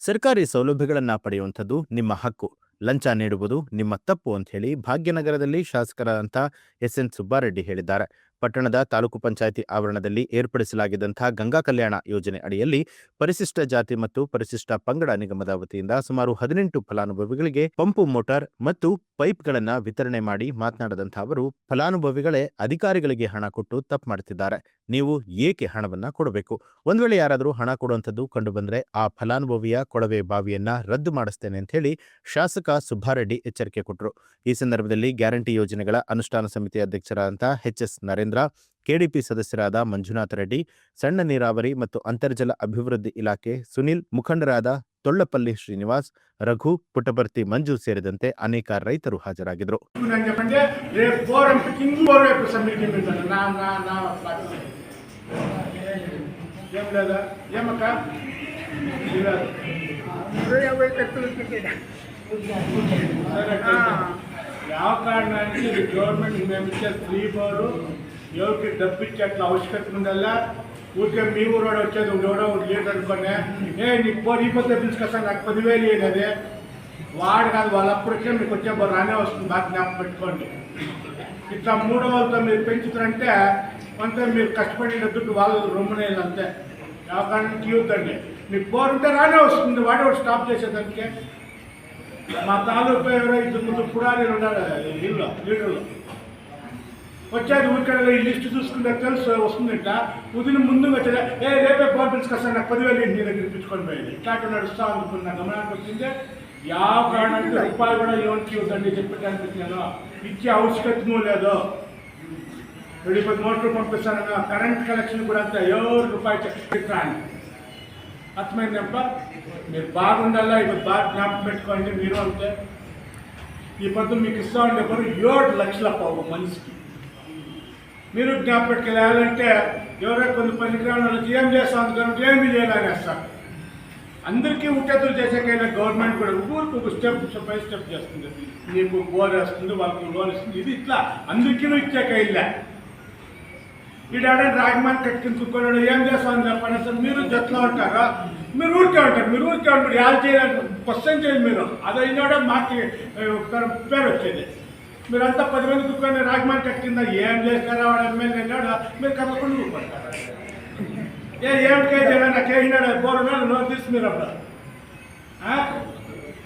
ಸರ್ಕಾರಿ ಸೌಲಭ್ಯಗಳನ್ನು ಪಡೆಯುವಂಥದ್ದು ನಿಮ್ಮ ಹಕ್ಕು. ಲಂಚ ನೀಡುವುದು ನಿಮ್ಮ ತಪ್ಪು ಅಂತ ಹೇಳಿ ಭಾಗ್ಯನಗರದಲ್ಲಿ ಶಾಸಕರಾದಂಥ ಎಸ್.ಎನ್. ಸುಬ್ಬಾರೆಡ್ಡಿ ಹೇಳಿದ್ದಾರೆ. ಪಟ್ಟಣದ ತಾಲೂಕು ಪಂಚಾಯಿತಿ ಆವರಣದಲ್ಲಿ ಏರ್ಪಡಿಸಲಾಗಿದ್ದಂಥ ಗಂಗಾ ಕಲ್ಯಾಣ ಯೋಜನೆ ಅಡಿಯಲ್ಲಿ ಪರಿಶಿಷ್ಟ ಜಾತಿ ಮತ್ತು ಪರಿಶಿಷ್ಟ ಪಂಗಡ ನಿಗಮದ ವತಿಯಿಂದ ಸುಮಾರು 18 ಫಲಾನುಭವಿಗಳಿಗೆ ಪಂಪು ಮೋಟಾರ್ ಮತ್ತು ಪೈಪ್ಗಳನ್ನು ವಿತರಣೆ ಮಾಡಿ ಮಾತನಾಡಿದಂಥ ಅವರು, ಫಲಾನುಭವಿಗಳೇ ಅಧಿಕಾರಿಗಳಿಗೆ ಹಣ ಕೊಟ್ಟು ತಪ್ಪು ಮಾಡುತ್ತಿದ್ದಾರೆ. ನೀವು ಏಕೆ ಹಣವನ್ನ ಕೊಡಬೇಕು? ಒಂದ್ ವೇಳೆ ಯಾರಾದರೂ ಹಣ ಕೊಡುವಂಥದ್ದು ಕಂಡು ಬಂದ್ರೆ ಆ ಫಲಾನುಭವಿಯ ಕೊಳವೆ ಬಾವಿಯನ್ನ ರದ್ದು ಮಾಡಿಸ್ತೇನೆ ಅಂತ ಹೇಳಿ ಶಾಸಕ ಸುಬ್ಬಾರೆಡ್ಡಿ ಎಚ್ಚರಿಕೆ ಕೊಟ್ಟರು. ಈ ಸಂದರ್ಭದಲ್ಲಿ ಗ್ಯಾರಂಟಿ ಯೋಜನೆಗಳ ಅನುಷ್ಠಾನ ಸಮಿತಿ ಅಧ್ಯಕ್ಷರಾದಂಥ ಎಚ್.ಎಸ್. ನರೇಂದ್ರ, ಕೆಡಿಪಿ ಸದಸ್ಯರಾದ ಮಂಜುನಾಥ ರೆಡ್ಡಿ, ಸಣ್ಣ ನೀರಾವರಿ ಮತ್ತು ಅಂತರ್ಜಲ ಅಭಿವೃದ್ಧಿ ಇಲಾಖೆ ಸುನಿಲ್, ಮುಖಂಡರಾದ ತೊಳ್ಳಪಲ್ಲಿ ಶ್ರೀನಿವಾಸ್, ರಘು, ಪುಟ್ಟಪರ್ತಿ ಮಂಜು ಸೇರಿದಂತೆ ಅನೇಕ ರೈತರು ಹಾಜರಾಗಿದ್ದರು. ಯಾವ కారణానికి ఇది గవర్నమెంట్ మేము ఇచ్చే ఫ్రీ బోర్డు ఎవరికి డబ్బు ఇచ్చేట్ల అవసరం ఉండాలా. ఊరికే మీ ఊరోడు వచ్చేది ఎవడో లీటర్ అనుకోనే నీకు పోతే పిలుచుకొస్తాను నాకు 10,000 ఇయ్యేది వాడు కాదు. వాళ్ళు అప్పటికే మీకు వచ్చే బోర్డు రానే వస్తుంది. బాగా జ్ఞాపకం పెట్టుకోండి. ఇట్లా 3 వాళ్ళతో మీరు పెంచుతారంటే అంతే మీరు కష్టపడిన దుడ్డు వాళ్ళు రొమ్మునేది అంతే. ಯಾವ కారణానికి ఇవ్వద్దండి. మీకు బోర్ ఉంటే రానే వస్తుంది. వాడు స్టాప్ చేసేదానికి మా తాలూకా ఎవరో ఇద్దరు ముందు పురాణాలు ఉన్నారు లీడర్లు వచ్చాక ఊరికడ ఈ లిస్టు చూసుకుంటే తెలుసు వస్తుందంట. ఉదయం ముందు వచ్చేదా రేపే బోర్ పిలుచుకొస్తాను నాకు 10,000 నీ దగ్గర పిలుచుకొని పోయింది. ఇట్లాంటి నడుస్తా అనుకున్నా గమనానికి వచ్చింది. ಯಾವ కారణానికి రూపాయలు కూడా ఎవరికి ఇవ్వద్దండి చెప్పడానికి నేను ఇచ్చే అవసరం లేదు. 10 మోటార్లు పంపిస్తానన్నా కరెంట్ కనెక్షన్ కూడా అంతా ₹7 అర్థమైందప్ప. మీరు బాగుండాలా. ఇప్పుడు బాగా జ్ఞాపకం పెట్టుకోండి. మీరు అంతే ఈ పొద్దు మీకు ఇస్తా ఉండే ఎవరు 7 లక్షల పావు మనిషికి. మీరు జ్ఞాపకం పెట్టుకెళ్ళాలంటే ఎవరో కొన్ని పనికిరాళ్ళకి ఏం చేస్తాను కాబట్టి ఏమి చేయాలనేస్తారు. అందరికీ ఉట్టేతులు చేసేకైనా గవర్నమెంట్ కూడా ఊరికి ఒక స్టెప్ బై స్టెప్ చేస్తుంది. మీకు బోర్ వేస్తుంది, వాళ్ళకి లోన్ ఇస్తుంది. ఇది ఇట్లా అందరికీ ఇచ్చాకైలే. ఈ డాడీ రాగమాన్ కట్టుకుని ఏం చేస్తామని చెప్పండి. అసలు మీరు జట్లో ఉంటారా? మీరు ఊరికే ఉంటారు. యాడ్ చేయాలి క్వశ్చన్ చేయండి. మీరు అది అయినాడే మాకు పేరు వచ్చేది. మీరంతా 10 మంది కూర్చొని రాగమాన్ కట్టిందా ఏం చేస్తారా? వాడు ఎమ్మెల్యే అయినాడు. మీరు కదలకుండా కూర్చుంటారు. ఏమికే చేయాలి నాకు అయినాడు బోర్డు నో తీసి మీరు అప్పుడు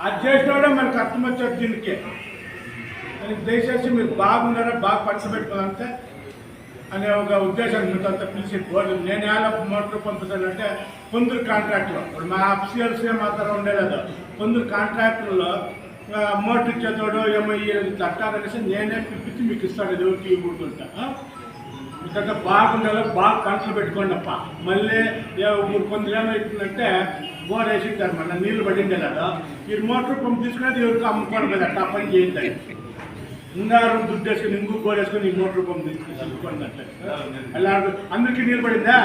అది చేసినాడే మనకు అర్థం వచ్చేది. దీనికి దయచేసి మీరు బాగున్నారా, బాగా పంచ పెట్టుకోవాలంటే అనే ఒక ఉద్దేశం మీతో అంతా పిలిచి బోర్డు నేను ఎలా మోటార్ పంపుతానంటే కొందరు కాంట్రాక్టులు ఇప్పుడు మా అఫీషియల్స్గా మాత్రం ఉండేలేదు. కొందరు కాంట్రాక్టుల్లో మోటార్ ఇచ్చేతోడు ఏమో తట్టాలనేసి నేనే పిలిపించి మీకు ఇస్తాను. ఎవరికి ఇవ్వకుంటుంటా మీకంతా బాగుండాలో బాగా పంటలు పెట్టుకోండి అప్ప. మళ్ళీ కొందరు ఏమైతుందంటే బోర్ వేసింటారు మన నీళ్ళు పడిందే కదా. ఈ మోటార్ పంపు తీసుకునేది ఎవరికి అమ్ముకోవడం కదా. అట్లా పని చేయండి. ముందారు దుడ్డు వేసుకొని ఇంకూ బోర్ వేసుకొని ఈ మోటార్ పంపు తీసుకుని చదువుకోండి. అట్లా అలా అందరికీ నీళ్ళు పడిందా?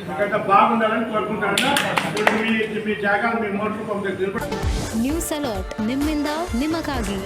మీకంతా బాగుండాలని కోరుకుంటాను. మీ జాగాలు మీ మోటార్ పంపు దగ్గర. ನ್ಯೂಸ್ ಅಲರ್ಟ್ ನಿಮ್ಮಿಂದ ನಿಮಗಾಗಿ.